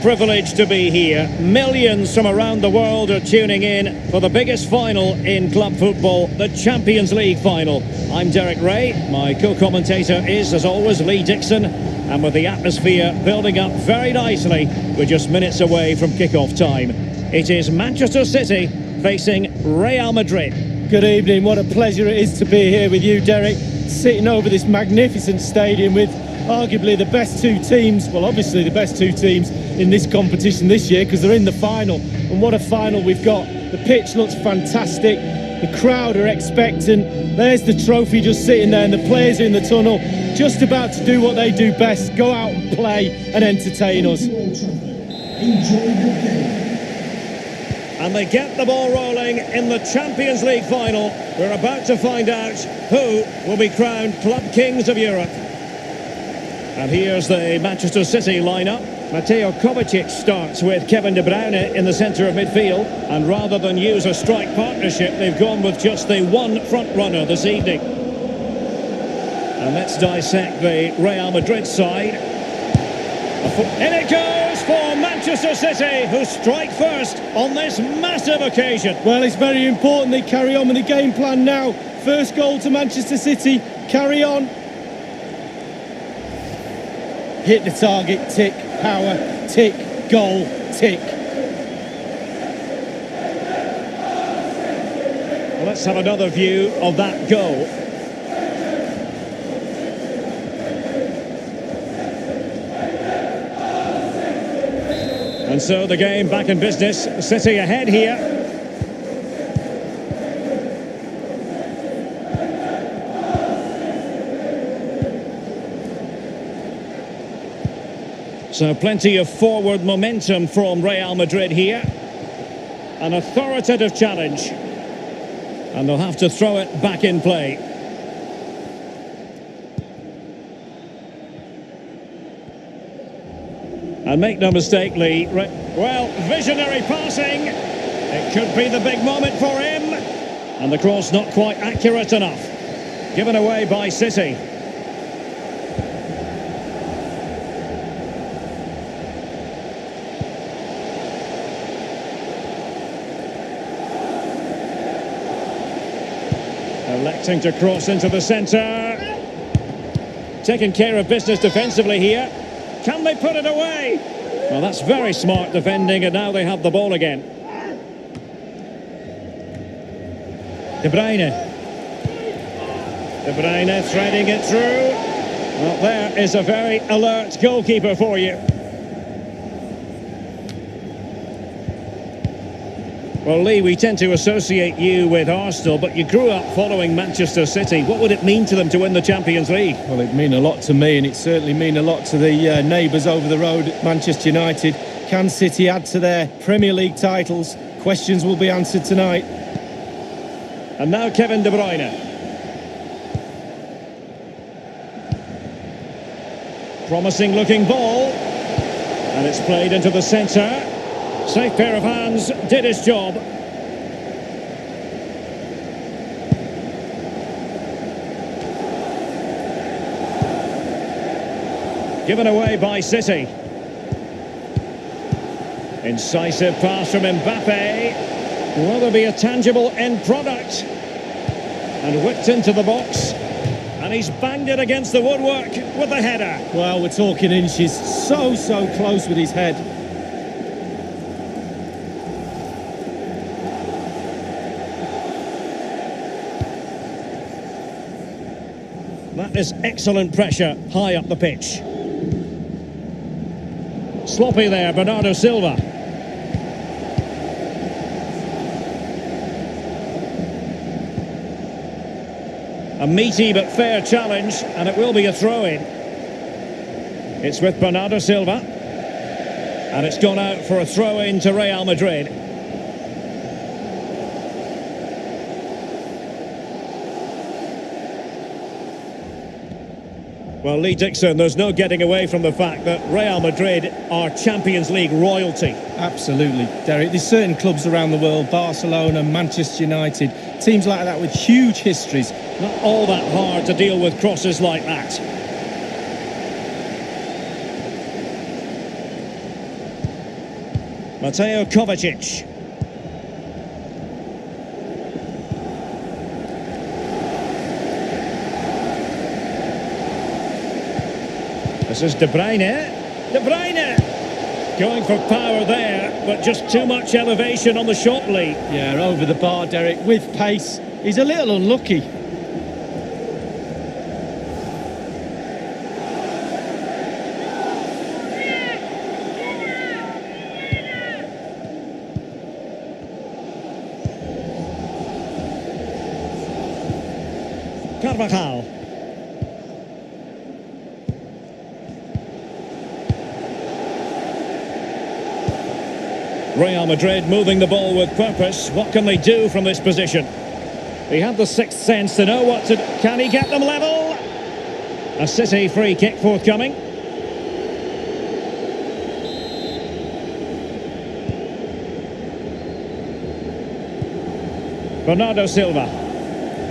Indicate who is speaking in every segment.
Speaker 1: privilege to be here. Millions from around the world are tuning in for the biggest final in club football, the Champions League final. I'm Derek Ray. My co-commentator is, as always, Lee Dixon. And with the atmosphere building up very nicely, we're just minutes away from kick-off time. It is Manchester City facing Real Madrid.
Speaker 2: Good evening. What a pleasure it is to be here with you, Derek, sitting over this magnificent stadium with arguably the best two teams, well, obviously the best two teams in this competition this year because they're in the final. And what a final we've got. The pitch looks fantastic. The crowd are expectant. There's the trophy just sitting there and the players in the tunnel just about to do what they do best, go out and play and entertain us.
Speaker 1: And they get the ball rolling in the Champions League final. We're about to find out who will be crowned Club Kings of Europe. And here's the Manchester City lineup. Mateo Kovacic starts with Kevin De Bruyne in the centre of midfield. And rather than use a strike partnership, they've gone with just the one front runner this evening. And let's dissect the Real Madrid side. In it goes for Manchester City, who strike first on this massive occasion.
Speaker 2: Well, it's very important they carry on with the game plan now. First goal to Manchester City, carry on. Hit the target, tick, power, tick, goal, tick.
Speaker 1: Well, let's have another view of that goal. And so the game back in business. City ahead here. So plenty of forward momentum from Real Madrid here. An authoritative challenge. And they'll have to throw it back in play. And make no mistake, Lee, well, visionary passing. It could be the big moment for him. And the cross not quite accurate enough. Given away by City. Electing to cross into the centre. Taking care of business defensively here. Can they put it away? Well, that's very smart defending, and now they have the ball again. De Bruyne. De Bruyne threading it through. Well, there is a very alert goalkeeper for you. Well, Lee, we tend to associate you with Arsenal, but you grew up following Manchester City. What would it mean to them to win the Champions League?
Speaker 2: Well, it'd mean a lot to me, and it certainly mean a lot to the neighbours over the road at Manchester United. Can City add to their Premier League titles? Questions will be answered tonight.
Speaker 1: And now Kevin De Bruyne. Promising looking ball. And it's played into the centre. Safe pair of hands, did his job. Given away by City. Incisive pass from Mbappe. Will there be a tangible end product? And whipped into the box. And he's banged it against the woodwork with the header.
Speaker 2: Well, we're talking inches. So close with his head.
Speaker 1: That is excellent pressure high up the pitch. Sloppy there, Bernardo Silva. A meaty but fair challenge, and it will be a throw-in. It's with Bernardo Silva. And it's gone out for a throw-in to Real Madrid. Well, Lee Dixon, there's no getting away from the fact that Real Madrid are Champions League royalty.
Speaker 2: Absolutely, Derek. There's certain clubs around the world, Barcelona, Manchester United, teams like that with huge histories.
Speaker 1: Not all that hard to deal with crosses like that. Mateo Kovacic. This is De Bruyne. De Bruyne! Going for power there, but just too much elevation on the shot lead.
Speaker 2: Yeah, over the bar, Derek, with pace. He's a little unlucky.
Speaker 1: Carvajal. Real Madrid moving the ball with purpose. What can they do from this position? He had the sixth sense to know what to... Can he get them level? A City free kick forthcoming. Bernardo Silva.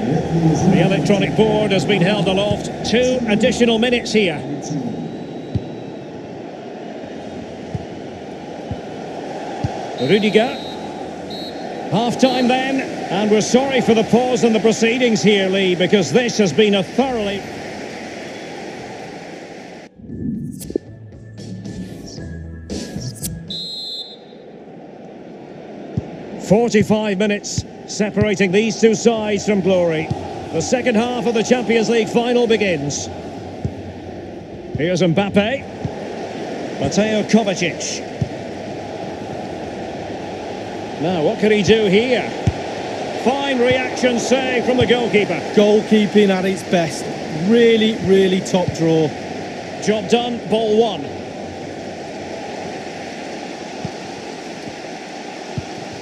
Speaker 1: The electronic board has been held aloft. 2 additional minutes here. Rudiger. Half-time then, and we're sorry for the pause in the proceedings here, Lee, because this has been a thoroughly... ...45 minutes separating these two sides from glory. The second half of the Champions League final begins. Here's Mbappe. Mateo Kovacic. Now, what can he do here? Fine reaction save from the goalkeeper.
Speaker 2: Goalkeeping at its best. Really, really top draw.
Speaker 1: Job done, ball one.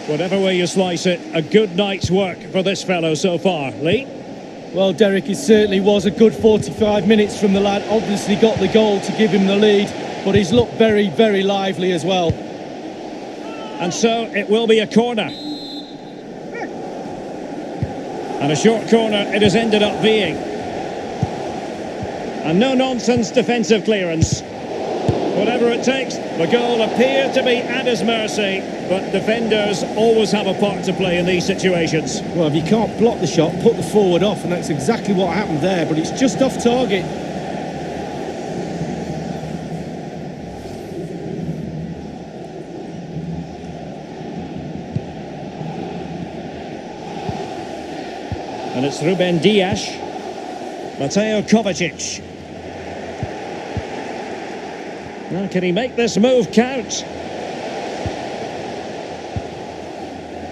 Speaker 1: Whatever way you slice it, a good night's work for this fellow so far. Lee?
Speaker 2: Well, Derek, it certainly was a good 45 minutes from the lad. Obviously got the goal to give him the lead, but he's looked very, very lively as well.
Speaker 1: And so it will be a corner. And a short corner it has ended up being. And no-nonsense defensive clearance. Whatever it takes, the goal appeared to be at his mercy, but defenders always have a part to play in these situations.
Speaker 2: Well, if you can't block the shot, put the forward off, and that's exactly what happened there, but it's just off target.
Speaker 1: And it's Ruben Dias. Mateo Kovacic. Now, can he make this move count?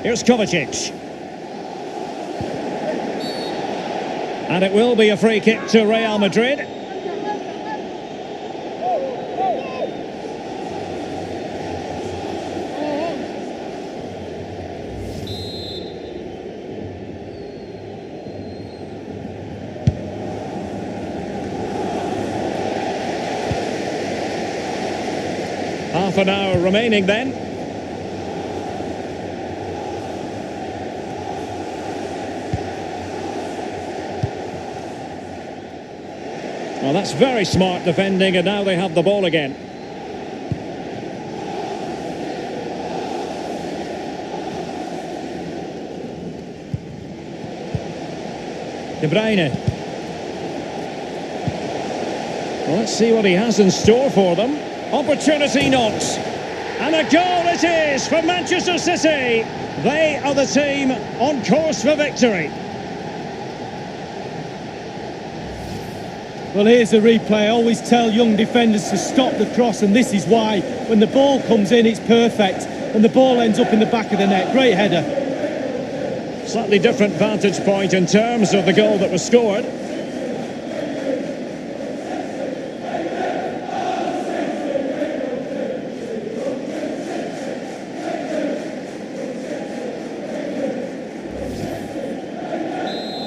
Speaker 1: Here's Kovacic. And it will be a free kick to Real Madrid. Half an hour remaining then. Well, that's very smart defending, and now they have the ball again. De Bruyne. Well, let's see what he has in store for them. Opportunity knocks. And a goal it is for Manchester City. They are the team on course for victory.
Speaker 2: Well, here's a replay. I always tell young defenders to stop the cross, and this is why. When the ball comes in, it's perfect, and the ball ends up in the back of the net. Great header.
Speaker 1: Slightly different vantage point in terms of the goal that was scored.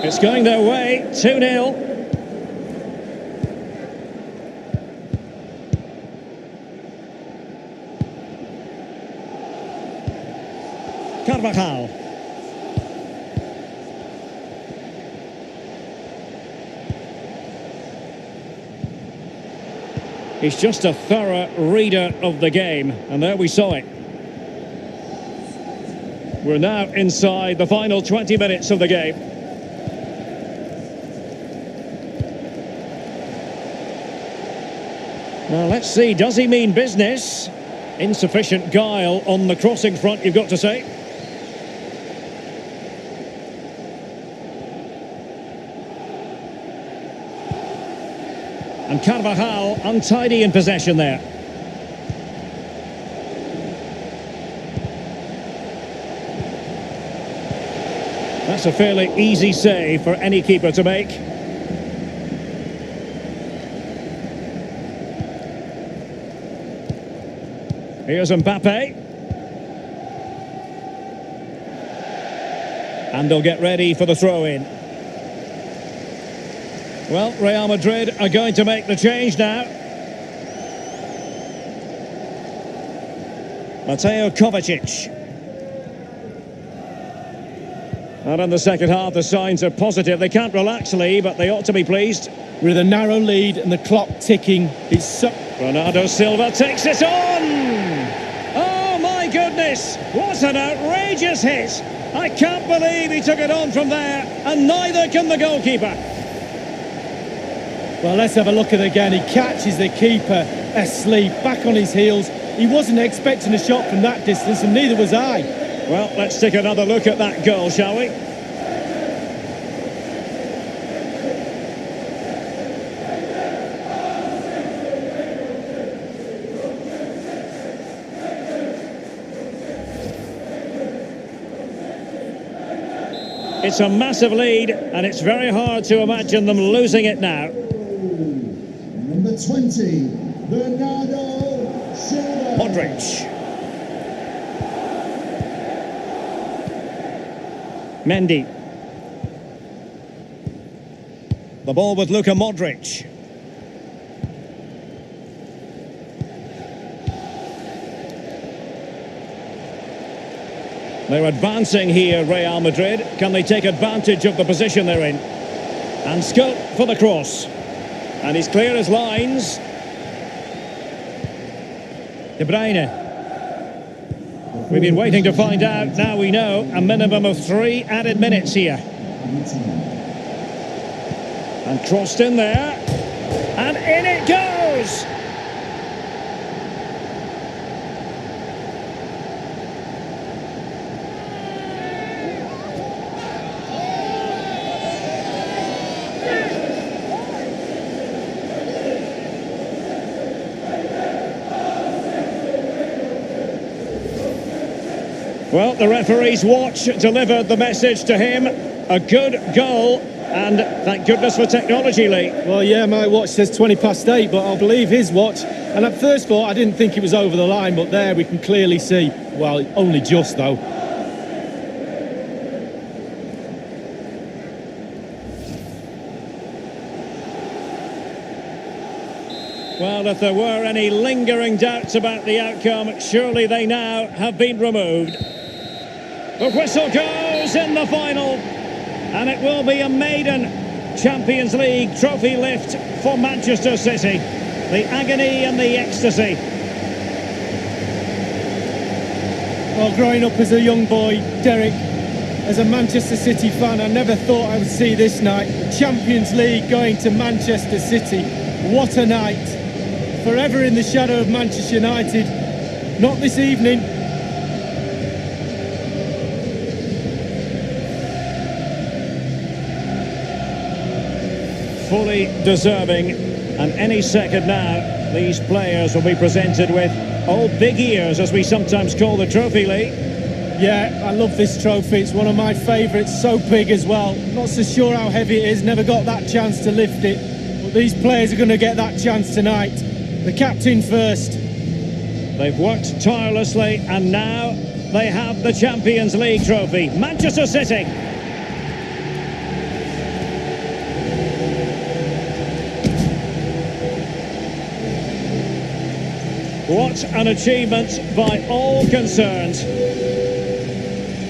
Speaker 1: It's going their way, 2-0. Carvajal. He's just a thorough reader of the game, and there we saw it. We're now inside the final 20 minutes of the game. Now let's see, does he mean business? Insufficient guile on the crossing front, you've got to say. And Carvajal untidy in possession there. That's a fairly easy save for any keeper to make. Here's Mbappe. And they'll get ready for the throw-in. Well, Real Madrid are going to make the change now. Mateo Kovacic. And in the second half, the signs are positive. They can't relax, Lee, but they ought to be pleased.
Speaker 2: With a narrow lead and the clock ticking, it's so...
Speaker 1: Bernardo Silva takes it on! Oh, my goodness! What an outrageous hit! I can't believe he took it on from there, and neither can the goalkeeper.
Speaker 2: Well, let's have a look at it again. He catches the keeper asleep, back on his heels. He wasn't expecting a shot from that distance, and neither was I.
Speaker 1: Well, let's take another look at that goal, shall we? It's a massive lead, and it's very hard to imagine them losing it now.
Speaker 3: Number 20, Bernardo Silva.
Speaker 1: Modric. Mendy. The ball with Luka Modric. They're advancing here, Real Madrid. Can they take advantage of the position they're in? And scope for the cross. And he's clear as lines. De Bruyne. We've been waiting to find out. Now we know a minimum of 3 added minutes here. And crossed in there. And in it goes! Well, the referee's watch delivered the message to him. A good goal, and thank goodness for technology, Lee.
Speaker 2: Well, yeah, my watch says 20 past 8, but I'll believe his watch. And at first thought, I didn't think it was over the line, but there we can clearly see. Well, only just, though.
Speaker 1: Well, if there were any lingering doubts about the outcome, surely they now have been removed. The whistle goes in the final, and it will be a maiden Champions League trophy lift for Manchester City. The agony and the ecstasy.
Speaker 2: Well, growing up as a young boy, Derek, as a Manchester City fan, I never thought I would see this night. Champions League going to Manchester City. What a night. Forever in the shadow of Manchester United. Not this evening.
Speaker 1: Fully deserving, and any second now these players will be presented with big ears, as we sometimes call the trophy, Lee.
Speaker 2: Yeah, I love this trophy. It's one of my favourites, so big as well. Not so sure how heavy it is, never got that chance to lift it, but these players are going to get that chance tonight. The captain first.
Speaker 1: They've worked tirelessly, and now they have the Champions League trophy. Manchester City. What an achievement by all concerned.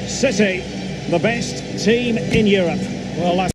Speaker 1: City, the best team in Europe.
Speaker 2: Well, that's